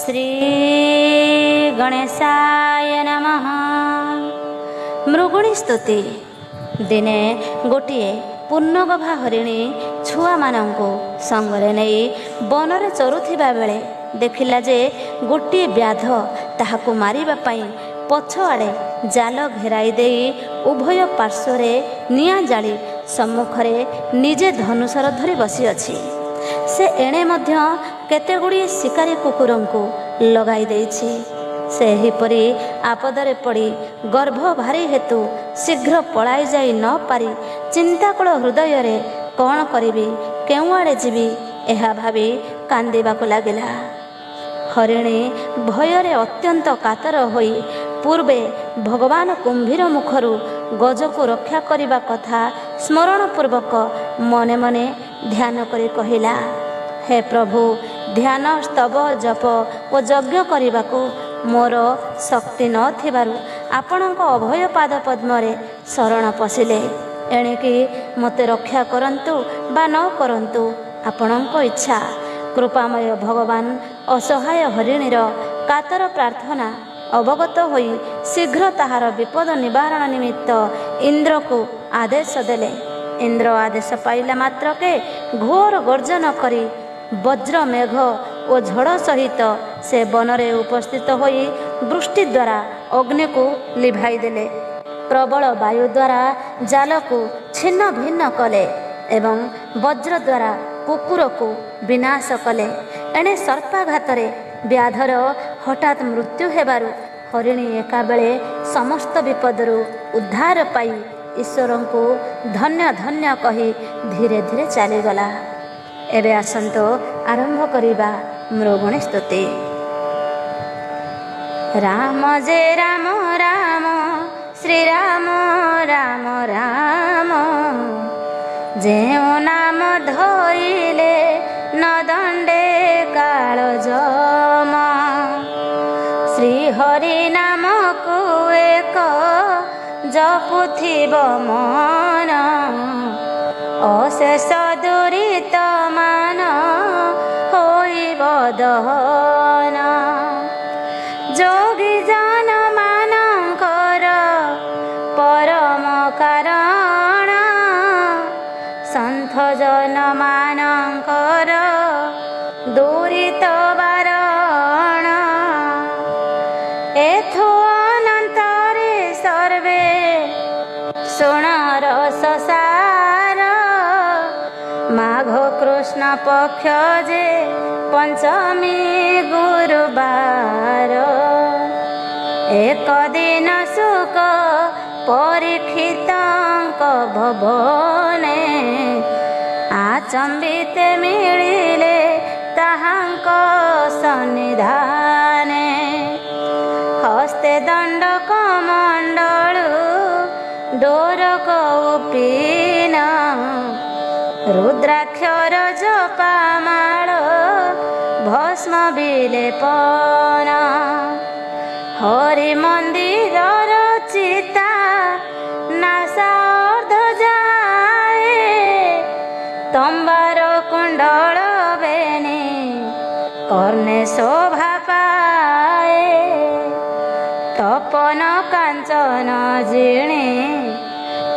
श्री गणेशाय नमः। मृगुणी स्तुति। दिने गोटे पूर्णगभा हरिणी छुआ मानंको संगरे नहीं बनरे चरुथिबा बेले देखिला जे गोटे व्याध ताहाकु मारिबा पई पछआड़े जाल घेराई देई उभय पार्श्वरे निया जाली सम्मुखरे निजे धनुषर धरी बसी अछि। से एणे मध्य केते गुड़िए शिकारी कुकुरंकु लगाई देइछि। से एहिपरि आपदरे पड़ी गर्भ भारी हेतु शीघ्र पलाई जाई न पारी चिंताकुल हृदय रे कौन करिबी केउ आड़े जीवी एहा भाबी कांदिबाकु लागिला। हरिणी भୟରେ अत्यंत कातर होई पूर्वे भगवान कुंभीर मुखरू गजको रक्षा करिबा कथा स्मरण पूर्वक मने मने ध्यान करी कहिला, हे प्रभु, ध्यान स्तव जप ओ यज्ञ करिबाकु मोर शक्ति न थिबारु आपणक अभय पाद पद्मरे शरण पशिले। एणिकी मते रक्षा करंतु बा न करंतु आपणक इच्छा। कृपामय भगवान असहाय हरिणीर कातर प्रार्थना अवगत होई शीघ्र ताहार विपद निवारण निमित्त इंद्र को आदेश देले। इंद्र आदेश पाइला मात्रके घोर गर्जन करी वज्र मेघ ओ झड़ सहित से बनरे उपस्थित होई वृष्टि द्वारा अग्नि को लिभाई देले। प्रबल वायु द्वारा जाल को छिन्न भिन्न कले एवं वज्र द्वारा कुकुर को विनाश कले। एणे सर्पाघातरे व्याधर हठात मृत्यु हेबारु हरिणी एका बेले समस्त विपदरू उद्धार पाई ईश्वर को धन्य धन्य कही धीरे धीरे चलीगला। एबे आसंतो आरंभ करिबा मृगुणी स्तुति। राम जे राम राम श्री राम राम राम, जेउ नाम धोइले न दंडे काल जम। श्री हरि नाम को एक जपुथिब मन, अशेष दुरित मान होइब दहन। जोगी जन मानकर परम कारण, सन्थ जन मानकर दुरित बारण। एथो अनंतरे सर्वे शुण रस सार, माघ कृष्ण पक्ष जे पंचमी गुरुवार। एक दिन सुख परीक्षितंक भवने, आचंबिते मिलिले ताहांक सन्निधाने। हस्ते दंड कमंडलु डोरक उपीन, रुद्राक्षर जपामाळ भस्म विलेपन। हरि मंदिर चिता नासा अर्ध जाए, तंबार कुंडल बेनी कर्णे शोभा पाए। तपन कांचन जिणे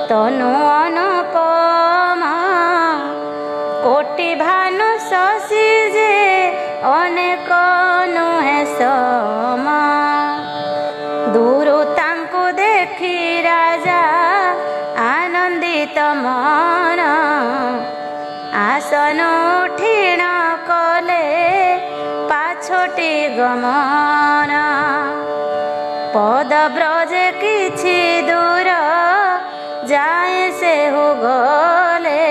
तनु अनुपम, कोटि भानु शशि जे अनेक नुहे सम। दूरु तांकु देखी राजा आनंदित मन, आसन उठिण कले पाछोटी गमन। पद ब्रजे किछि दूर जाए से हो गले,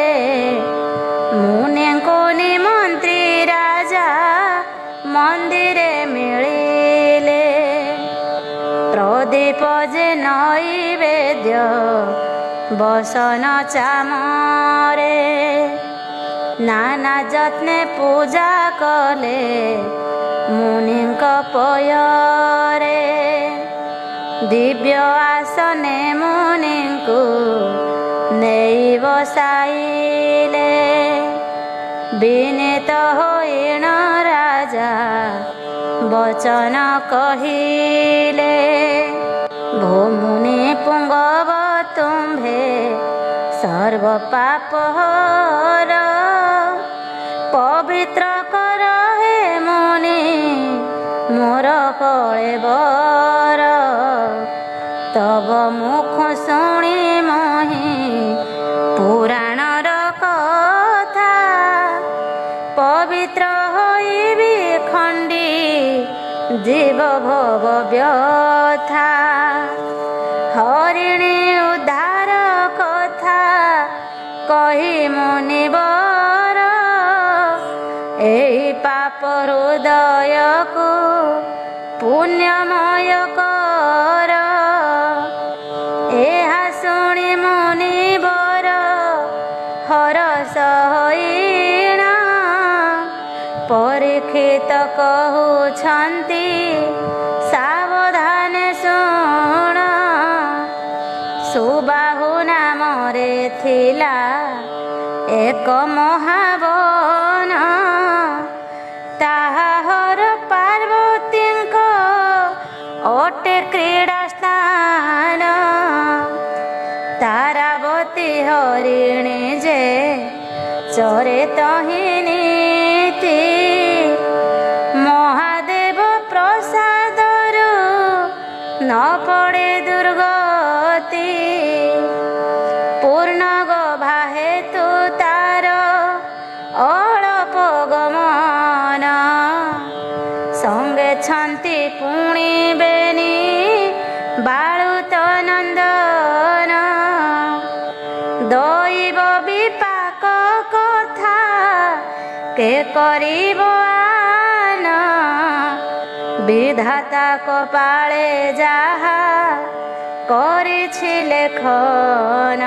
मुनि को निमंत्री राजा मंदिरे मिलिले। प्रदीप जे नैवेद्य बसन चामरे, नाना जत्ने पूजा कले मुनिंक पୟରେ। दिव्य आसने मुनिंकु नेई बसाइले, विनीत होइण राजा ବଚନ କହିଲେ ଭୂମୁନି ପୁଙ୍ଗବ ତୁମ୍ଭେ ସର୍ବ ପାପହର ପବିତ୍ର କର ହେ ମୁନି ମୋର କଳେବର ତବ ମୁଖ ଶୁଣି ମହି ପୁରାଣର କଥା ପବିତ୍ର ହୋଇବି ଖଣ୍ଡି ଜୀବ ଭୋଗ ବ୍ୟଥା ହରିଣୀ ଉଦ୍ଧାର କଥା କହି ମୁନିବର ଏହି ପାପ ହୃଦୟକୁ ପୁଣ୍ୟମୟ କର ଏହା ଶୁଣି ମୁନିବର ହରସ ହୋଇଣ ପରୀକ୍ଷିତ କହୁଛନ୍ତି ସାବଧାନେ ଶୁଣ ସୁବାହୁ ନାମରେ ଥିଲା ଏକ ମହାବନ ତାହା ହର ପାର୍ବତୀଙ୍କ ଅଟେ କ୍ରୀଡ଼ା ସ୍ଥାନ ତାରାବତୀ ହରିଣୀ ଯେ ଚରେ ତହିଁ ନୀତି ମହାଦେବ ପ୍ରସାଦରୁ ନ ପଡ଼େ ଦୁର୍ଗତି ପୂର୍ଣ୍ଣ ଗଭା ହେତୁ ତାର ଅଳପ ଗମନ ସଙ୍ଗେ ଛନ୍ତି ପୁଣିବେନି ବାଳୁତ ନନ୍ଦନ ଦଇବ ବିପାକ କଥା କେ କରିବ ଆନ ବିଧାତା କପାଳେ ଯାହା କରିଛି ଲେଖନ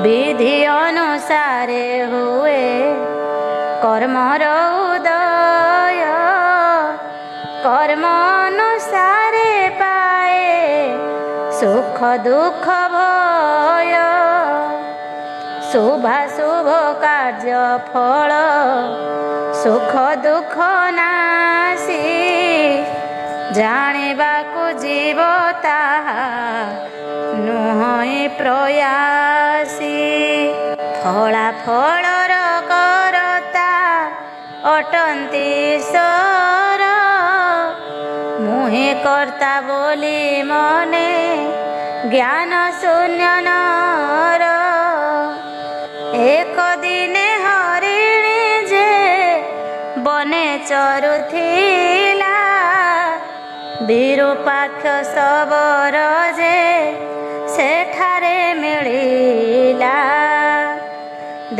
ବିଧି ଅନୁସାରେ ହୁଏ କର୍ମର ଉଦୟ କର୍ମ ଅନୁସାରେ ପାଏ ସୁଖ ଦୁଃଖ ଭୟ ଶୁଭାଶୁଭ କାର୍ଯ୍ୟ ଫଳ ସୁଖ ଦୁଃଖ ନାଶୀ ଜାଣିବାକୁ ଯିବ ତାହା ନୁହଁ ପ୍ରୟାସୀ ଫଳାଫଳର କରତା ଅଟନ୍ତି ଈଶ୍ୱର ମୁହିଁ କର୍ତ୍ତା ବୋଲି ମନେ ଜ୍ଞାନ ଶୂନ୍ୟ ନର ଏକ ଦିନେ ହରିଣୀ ଯେ ବନେ ଚରୁଥିଲା ବିରୂପାକ୍ଷ ଶବର ଯେ ସେଠାରେ ମିଳିଲା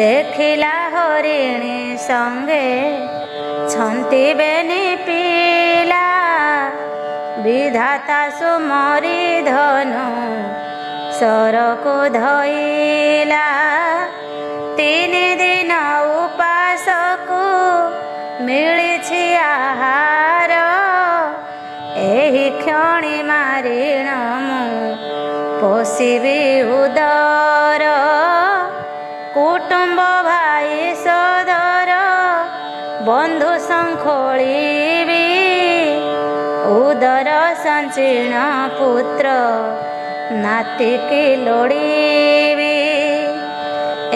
ଦେଖିଲା ହରିଣୀ ସଙ୍ଗେ ଛନ୍ତି ବେନି ପିଲା ବିଧାତା ସୁମରି ଧନୁ ସରକୁ ଧଇଲା 3 ଦିନ ଉପାସକୁ ମିଳିଛି ଆହାର ଏହି କ୍ଷଣି ମାରିଣ ମୁଁ ପୋଷିବି ଉଦର କୁଟୁମ୍ବ ଭାଇ ସୋଦର ବନ୍ଧୁ ସଂଖୋଳିବି ଉଦର ସଞ୍ଚିଣ ପୁତ୍ର ନାତିକି ଲୋଡ଼ିବି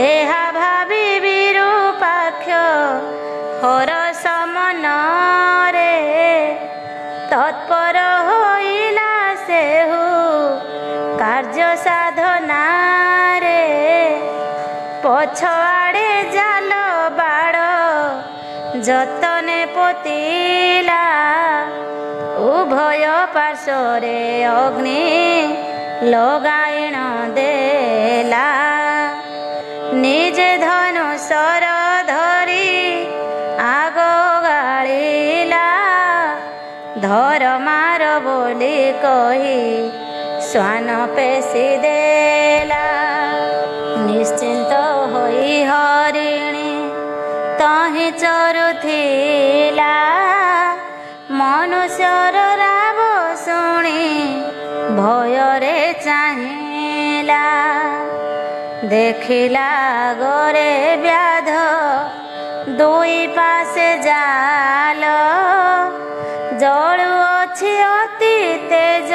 ଏହା ଭାବି ବିରୂପାକ୍ଷ ହରସ ମନରେ ତତ୍ପର ହୋଇଲା ସେହୁ କାର୍ଯ୍ୟ ସାଧନାରେ ପଛଆଡ଼େ ଜାଲ ବାଡ଼ ଯତନେ ପୋତିଲା ଉଭୟ ପାର୍ଶ୍ୱରେ ଅଗ୍ନି ଲଗାଇଣ ଦେଲା ନିଜେ ଧନୁଶର ଧରି ଆଗ ଗାଳିଲା ଧର ମାର ବୋଲି କହି ଶ୍ୱାନ ପେଶି ଦେଲା ନିଶ୍ଚିନ୍ତ ହୋଇ ହରିଣୀ ତହିଁ ଚରୁଥିଲା ମନୁଷ୍ୟର ରାବ ଶୁଣି ଭୟରେ ଚାହିଁଲା ଦେଖିଲା ଗରେ ବ୍ୟାଧ ଦୁଇ ପାଶେ ଜାଲ ଜଳୁଅଛି ଅତି ତେଜ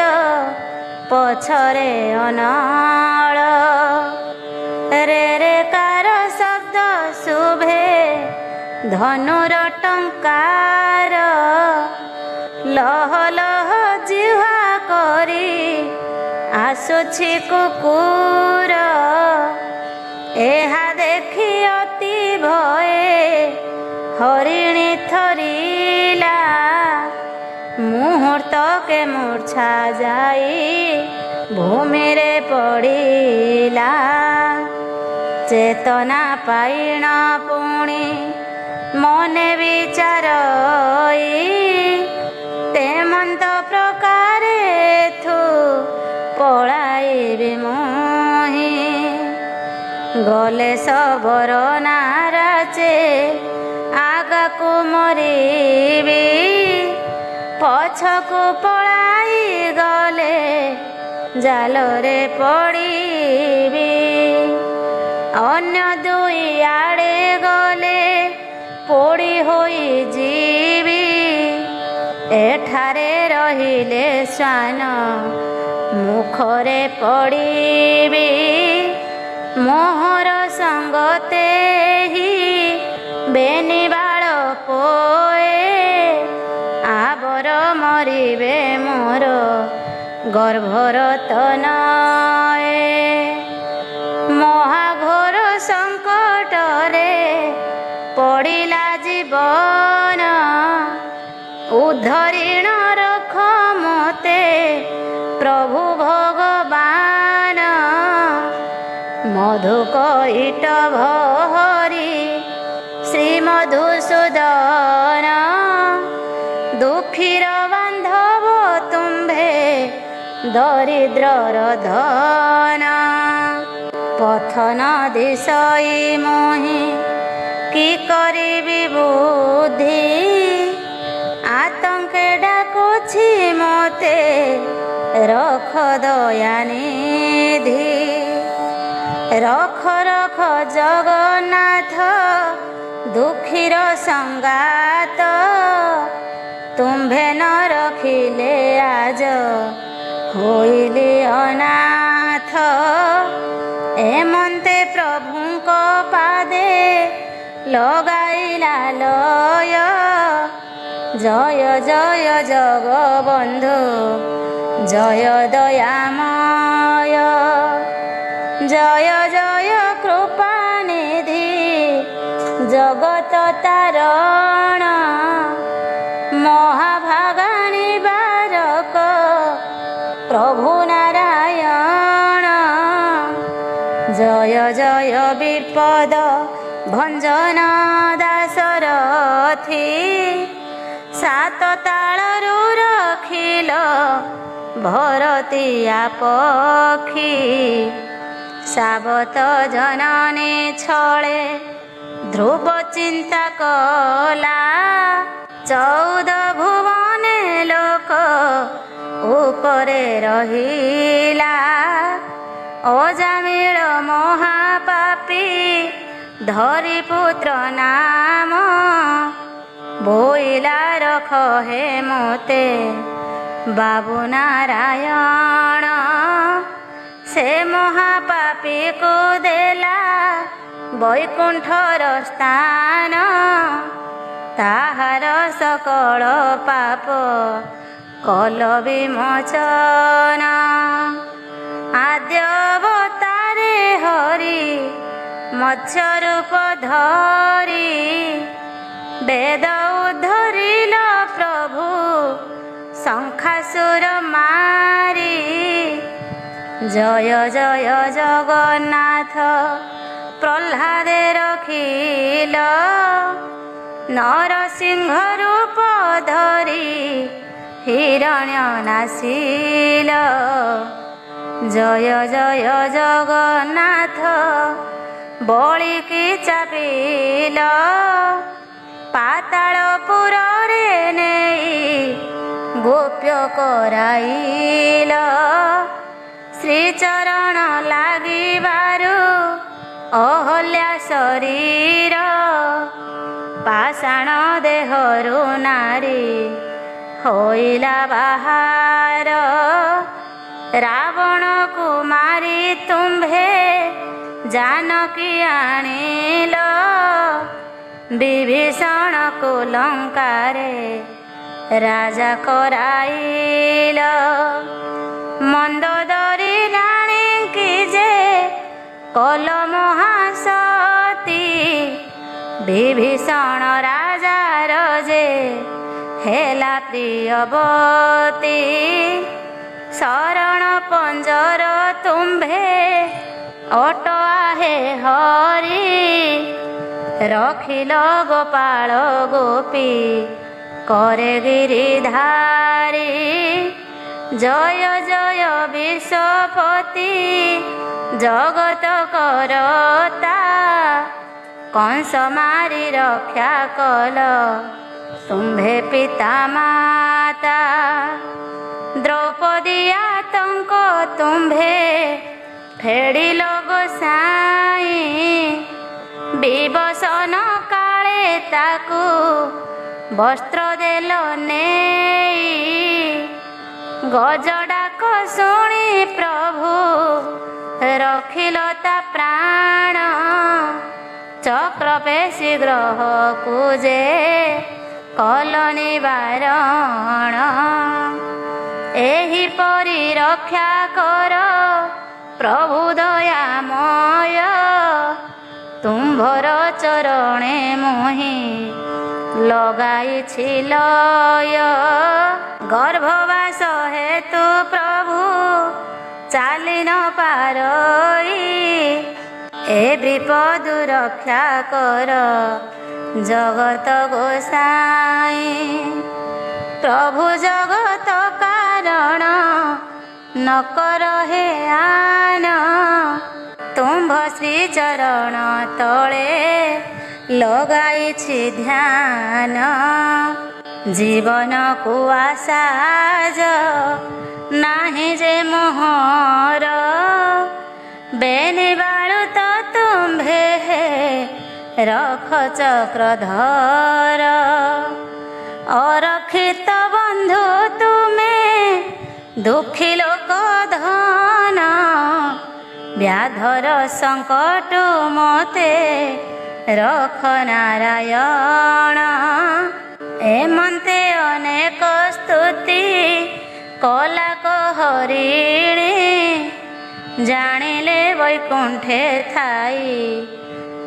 ପଛରେ ଅନାଳ। ରେ ରେ କାର ଶବ୍ଦ ଶୁଭେ ଧନୁର ଟଙ୍କାର। ଲହ ଲହ ଜିହ୍ୱା କରି ଆସୁଛି କୁକୁର। ଏହା ଦେଖି ଅତି ଭୟେ ହରିଣୀ ଥରିଲା। ମୁହୂର୍ତ୍ତକେ ମୂର୍ଚ୍ଛା ଯାଇ ଭୂମିରେ ପଡ଼ିଲା। ଚେତନା ପାଇଣ ପୁଣି ମନେ ବିଚାରଇ ତେମନ୍ତ ପ୍ରକାରେ ଏଥୁ ପଳାଇବି ମୁହିଁ। ଗଲେ ଶବର ନାରାଚେ ଆଗକୁ ମରିବି। ପଛକୁ ପଳାଇ ଗଲେ ଜାଲରେ ପଡ଼ିବି। ଅନ୍ୟ ଦୁଇ ଆଡ଼େ ଗଲେ ପୋଡ଼ି ହୋଇଯିବି। ଏଠାରେ ରହିଲେ ଶ୍ୱାନ ମୁଖରେ ପଡ଼ିବି। ମୋହର ସଙ୍ଗତେ ହି ବେନିବାଳ ପୋଏ। ଆବର ମରିବେ ମୋର ଗର୍ଭର ତନଏ। ମହାଘୋର ସଙ୍କଟରେ ପଡ଼ିଲା ଜୀବନ। ଉଦ୍ଧରିଣ ରଖ ମୋତେ ପ୍ରଭୁ ଭଗବାନ। ମଧୁକୈଟ ଭରି ଶ୍ରୀ ମଧୁସୂଦନ। ଦୁଃଖୀର ବାନ୍ଧବ ତୁମ୍ଭେ ଦରିଦ୍ରର ଧନ। ପଥ ନ ଦିଶଇ ମୁହିଁ କି କରିବି ବୁଦ୍ଧି। ଆତଙ୍କେ ଡାକୁଛି ମୋତେ ରଖ ଦୟାନିଧି। ରଖ ରଖ ଜଗନ୍ନାଥ ଦୁଃଖୀର ସଙ୍ଗାତ। ତୁମ୍ଭେ ନ ରଖିଲେ ଆଜ ହୋଇଲି ଅନାଥ। ଏମନ୍ତେ ପ୍ରଭୁଙ୍କ ପାଦେ ଲଗାଇଲା ଲୟ। ଜୟ ଜୟ ଜଗବନ୍ଧୁ ଜୟ ଦୟାମୟ। ଜୟ ଜୟ କୃପାନିଧି ଜଗତ ତାରଣ। ମହାଭାଗା ନିବାରକ ପ୍ରଭୁ ନାରାୟଣ। ଜୟ ଜୟ ବିପଦ ଭଞ୍ଜନ ଦାଶରଥି। ସାତ ତାଳରୁ ରଖିଲ ଭରତିଆ ପକ୍ଷୀ। ସାବତ ଜନନୀ ଛଳେ ଧ୍ରୁବ ଚିନ୍ତା କଲା। 14 ଭୁବନେ ଲୋକ ଉପରେ ରହିଲା। ଅଜାମିଳ ମହାପାପୀ ଧରି ପୁତ୍ର ନାମ। ବୋଇଲା ରଖ ହେ ମୋତେ ବାବୁ ନାରାୟଣ। ସେ ମହାପାପୀକୁ ଦେଲା ବୈକୁଣ୍ଠର ସ୍ଥାନ। ତାହାର ସକଳ ପାପ କଲ ବିମୋଚନ। ଆଦ୍ୟ ଅବତାରେ ହରି ମତ୍ସ୍ୟ ରୂପ ଧରି। ବେଦ ଉଦ୍ଧରିଲ ପ୍ରଭୁ ଶଙ୍ଖାସୁର ମାରି। ଜୟ ଜୟ ଜଗନ୍ନାଥ ପ୍ରହ୍ଲାଦେ ରଖିଲ। ନରସିଂହ ରୂପ ଧରି ହିରଣ୍ୟ ନାସିଲ। ଜୟ ଜୟ ଜଗନ୍ନାଥ ବଳିକି ଚାପିଲ। ପାତାଳପୁରରେ ନେଇ ଗୋପ୍ୟ କରାଇଲ। ଶ୍ରୀଚରଣ ଲାଗିବାରୁ ଅହଲ୍ୟା ଶରୀର ପାଷାଣ ଦେହରୁ ନାରୀ ହୋଇଲା ବାହାର। ରାବଣକୁ ମାରି ତୁମ୍ଭେ ଜାନକୀ ଆଣିଲ, ବିଭୀଷଣକୁ ଲଙ୍କାରେ ରାଜା କରାଇଲ। ମନ୍ଦୋଦରୀ ରାଣୀ କି ଯେ କଲ ମହାସତୀ, ବିଭୀଷଣ ରାଜାର ଯେ ହେଲା ପ୍ରିୟବତୀ। ଶରଣ ପଞ୍ଜର ତୁମ୍ଭେ ଅଟଆହେ ହରି, ରଖିଲ ଗୋପାଳ ଗୋପୀ করে গিরিধারী। জয় জয় বিশ্বপতি জগত করতা, কংস মারি রক্ষা কল তুম্ভে পিতা মাতা। দ্রৌপদী আতঙ্ক তুম্ভে ফেড়িল গোসাই, বিবসন কালে তাকু বস্ত্র দেল নেই। গজডাক শুଣି প্রভু রখিল তা প্রাণ, চক্রপেশী গ্রহକୁ যে কল নিবারণ। এহিপরি রক্ষা কর প্রভু দয়াময়, তুম্ভর চরণে মোহি লগাইছি লয়। গর্ভবাস হেতু প্রভু চালি ন পারই, এ বিপদু রক্ষা কর জগত গোসাই। প্রভু জগত কারণ ন কর হে আন, তুম্ভ শ্রীচরণ তଳେ লগাইছি ধ্যান। জীবনକୁ আসাজ ନାହିଁ যে মোহর, বেনিবাଳୁ ତ ତୁମ୍ଭେ ରଖ ଚକ୍ରଧର। অরক্ষিত বন্ধু তুমে দুঃখী লোক ধন, ব্যাধর সংকট মতে রখ নারায়ণ। এমন্তে অনেক স্তুতি কলা হরিণী, জানিলে বৈকুণ্ঠে থাই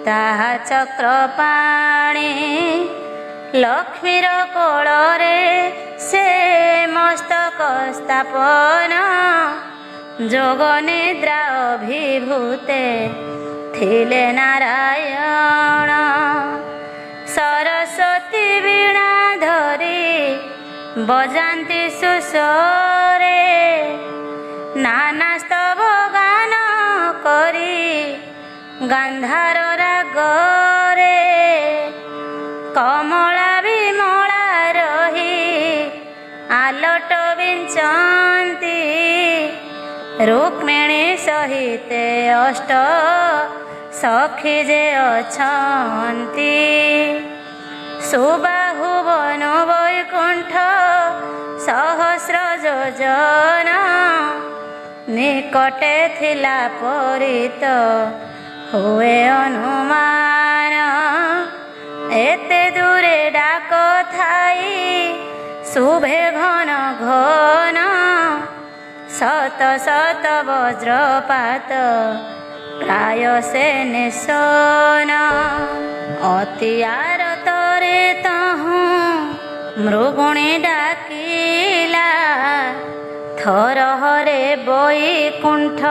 তাহা চক্রপাণি। লক্ষ্মীর কোଳରେ সে মস্তক স্থাপন, যোগ নিদ্রা অভিভূতে ଥିଲେ নারায়ণ। ସରସ୍ୱତୀ ବୀଣା ଧରି ବଜାନ୍ତି ସୁସ୍ୱରେ, ନାନା ସ୍ତବ ଗାନ କରି ଗାନ୍ଧାର ରାଗରେ। କମଳା ବିମଳା ରହି ଆଲଟ ବିଞ୍ଚନ୍ତି, ରୁକ୍ମିଣୀ ସହିତେ ଅଷ୍ଟ ସଖୀ ଯେ ଅଛନ୍ତି। ସୁବାହୁ ବନ ବୈକୁଣ୍ଠ ସହସ୍ର ଯୋଜନ, ନିକଟେ ଥିଲା ପରିତ ହୁଏ ଅନୁମାନ। ଏତେ ଦୂରେ ଡାକ ଥାଇ ଶୁଭେ ଘନ ଘନ, শত শত বজ্রপাত প্রায় সে নিশন। অতি আরতরে তহু মৃগুণী ডাকিলা, থর হরে বৈকুণ্ঠ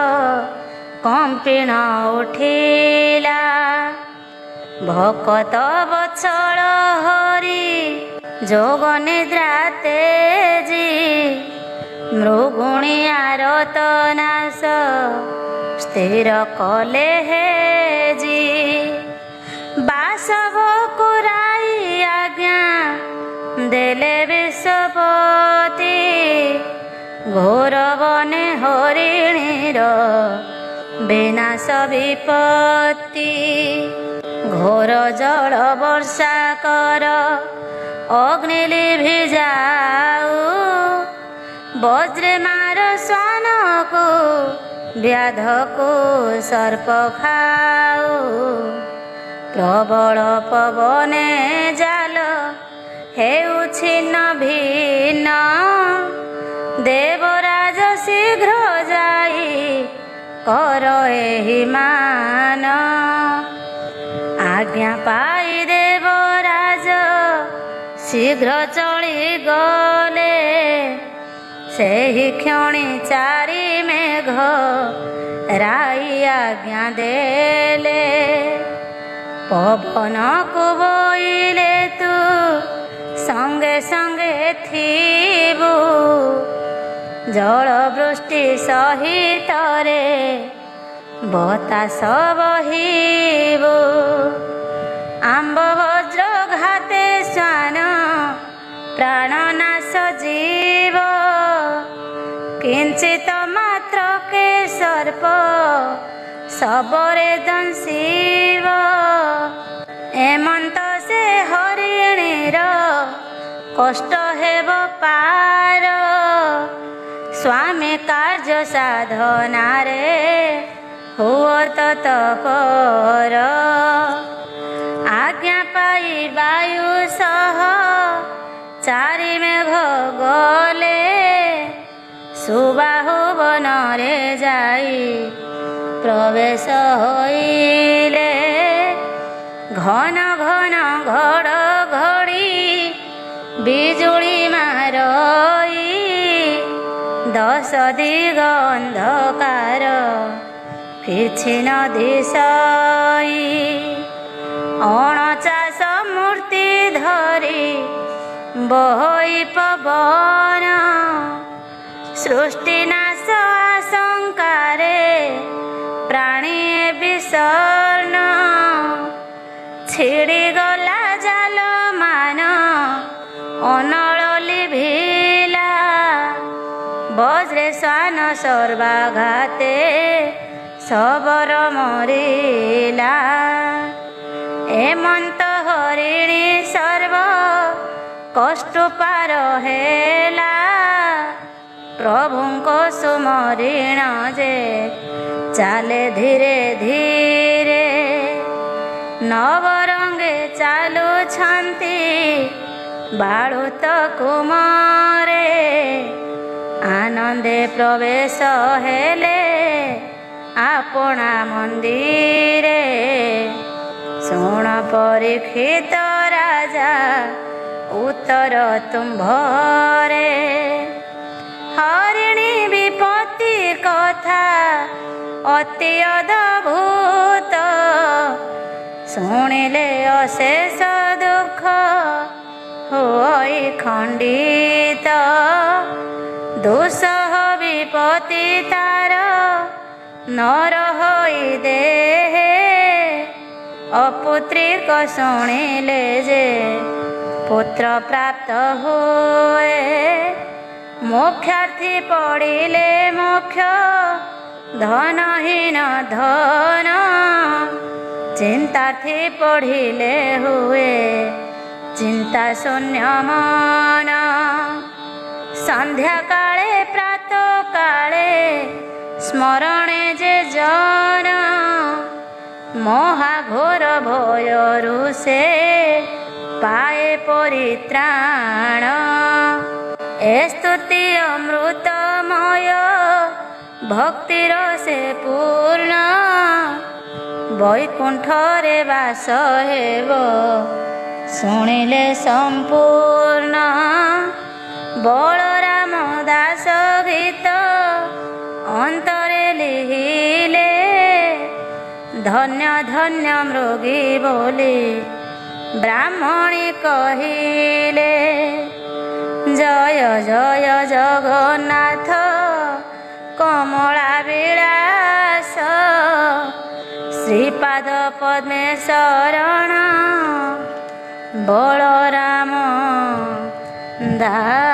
কম্পিণ উঠিলা। ভকত বৎসল হরি যোগ নিদ্রা তেজি, মৃগুণী আরত নাশ স্থির কলে হেজি। বাসব কুরাই আজ্ঞা দেলে বিশ্বপতি, ঘোর বনে হরিণীর বিনাশ বিপত্তি। ଘୋର ଜଳ ବର୍ଷା କର ଅଗ୍ନି ଲିଭି ଯାଉ, ବଜ୍ରେ ମାର ଶ୍ୱାନକୁ ବ୍ୟାଧକୁ ସର୍ପ ଖାଉ। ପ୍ରବଳ ପବନେ ଜାଲ ହେଉ ଛିନ୍ନ ଭିନ୍ନ, ଦେବରାଜ ଶୀଘ୍ର ଯାଇ କର ଏହି ମାନ। ଆଜ୍ଞା ପାଇ ଦେବରାଜ ଶୀଘ୍ର ଚଳିଗଲେ, ସେହି କ୍ଷଣି ଚାରି ମେଘ ରାଇ ଆଜ୍ଞା ଦେଲେ। ପବନକୁ ବୋଇଲେ ତୁ ସଙ୍ଗେ ସଙ୍ଗେ ଥିବୁ, ଜଳ ବୃଷ୍ଟି ସହିତରେ ବତାସ ବହିବୁ। ଆମ୍ବ ବଜ୍ର ଘାତେ ଶ୍ୱାନ ପ୍ରାଣନାଶ ଜୀବ, କିଞ୍ଚିତ ମାତ୍ରକେ ସର୍ପ ଶବରେ ଦଂଶିବ। ଏମନ୍ତ ସେ ହରିଣୀର କଷ୍ଟ ହେବ ପାର, ସ୍ୱାମୀ କାର୍ଯ୍ୟ ସାଧନାରେ ହୁଅ ତତ୍ପର। ଆଜ୍ଞା ପାଇ ବାୟୁ ସହ ଚାରି ମେଘ ଗଲେ, ସୁବାହୁ ବନରେ ଯାଇ ପ୍ରବେଶ ହୋଇଲେ। ଘନ ଘନ ଘଡ଼ଘଡ଼ି ବିଜୁଳି ମାରଇ, ଦଶ ଦିଗ ଅନ୍ଧକାର କିଛି ନ ଦିଶଇ। 49 ମୂର୍ତ୍ତି ଧରି ବହଇ ପବନ, ସୃଷ୍ଟି ନାଶ ଆଶଙ୍କାରେ ପ୍ରାଣୀ ବିଷର୍ଣ୍ଣ। ଛିଡ଼ିଗଲା ଜାଲ ମାନ ଅନଳ ଲିଭିଲା, ବଜ୍ରେ ଶ୍ୱାନ ସର୍ବାଘାତେ ଶବର ମରିଲା। ଏମନ୍ତ ହରିଣୀ ସର୍ବ କଷ୍ଟ ପାର ହେଲା, ପ୍ରଭୁଙ୍କ ସୁମରିଣ ଯେ ଚାଲେ ଧୀରେ ଧୀରେ। ନବରଙ୍ଗେ ଚାଲୁଛନ୍ତି ବାଳୁତ କୁମରେ, ଆନନ୍ଦେ ପ୍ରବେଶ ହେଲେ ଆପଣା ମନ୍ଦିରେ। ଶୁଣ ପରୀକ୍ଷିତ ରାଜା ଉତ୍ତର ତୁମ୍ଭରେ, ହରିଣୀ ବିପତ୍ତି କଥା ଅତି ଅଦ୍ଭୁତ। ଶୁଣିଲେ ଅଶେଷ ଦୁଃଖ ହୋଇ ଖଣ୍ଡିତ, ଦୁଃସହ ବିପତ୍ତି ତାର ନର ହୋଇ ଦେହେ। ଅପୁତ୍ରିକ ଶୁଣିଲେ ଯେ ପୁତ୍ର ପ୍ରାପ୍ତ ହୁଏ, ମୋକ୍ଷାର୍ଥୀ ପଡ଼ିଲେ ମୋକ୍ଷ ଧନହୀନ ଧନ। ଚିନ୍ତାର୍ଥୀ ପଢ଼ିଲେ ହୁଏ ଚିନ୍ତା ଶୂନ୍ୟ ମନ। ସନ୍ଧ୍ୟା କାଳେ ପ୍ରାତ କାଳେ ସ୍ମରଣେ ଯେ ଜନ, ମହାଘୋର ଭୟରୁ ସେ ପାଏ ପରିତ୍ରାଣ। ଏ ସ୍ତୁତି ଅମୃତମୟ ଭକ୍ତିର ସେ ପୂର୍ଣ୍ଣ, ବୈକୁଣ୍ଠରେ ବାସ ହେବ ଶୁଣିଲେ ସମ୍ପୂର୍ଣ୍ଣ। ବଳରାମ ଦାସ ଗୀତ ଅନ୍ତରେ ଲିହିଲେ, ଧନ୍ୟ ଧନ୍ୟ ମୃଗୀ ବୋଲି ବ୍ରାହ୍ମଣୀ କହିଲେ। ଜୟ ଜୟ ଜଗନ୍ନାଥ କମଳା ବିଳାସ, ଶ୍ରୀପାଦ ପଦ୍ମେ ଶରଣ ବଳରାମ ଦାସ।